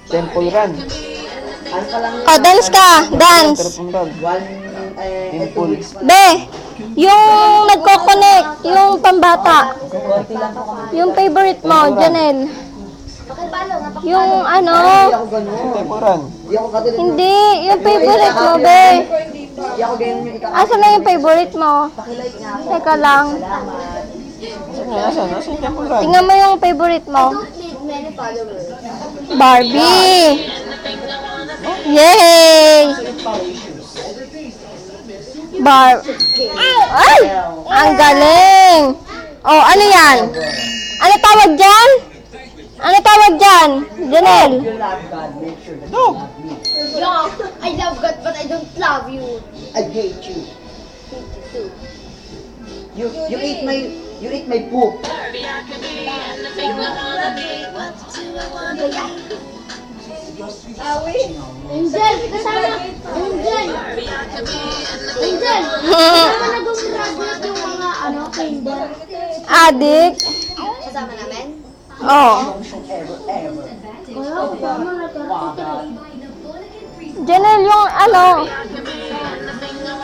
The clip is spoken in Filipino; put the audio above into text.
Temple Run. Ano pa lang O, dance ka. Dance. Terpundag. Temple. Be, yung nagko-connect, yung pambata. Konti lang po kami. Yung favorite mo, Janelle. Yung ano, Ako ganun. Temple Run. Hindi ako ganun. hindi, yung favorite mo, be. Hindi ako ganun yung ikaw. Asa na yung favorite mo? Pakilike nga ako. Teka lang. Salamat. Nasaan yung Temple Run? Tingnan mo yung favorite mo. Barbie. Yay! Ay! Ang galing! Oh, ano yan? Ano tawag dyan? Ano tawag dyan? Janelle? You love God, make sure that you Dog. love me. Yeah, I love God, but I don't love you. I hate you. You eat my poop. Angel, kasama. Angel. Angel. Kasama na gumraduate yung mga kinder. Adik? Kasama namin? Oh. Ever. Wala, kasama na. Janelle, yung ano,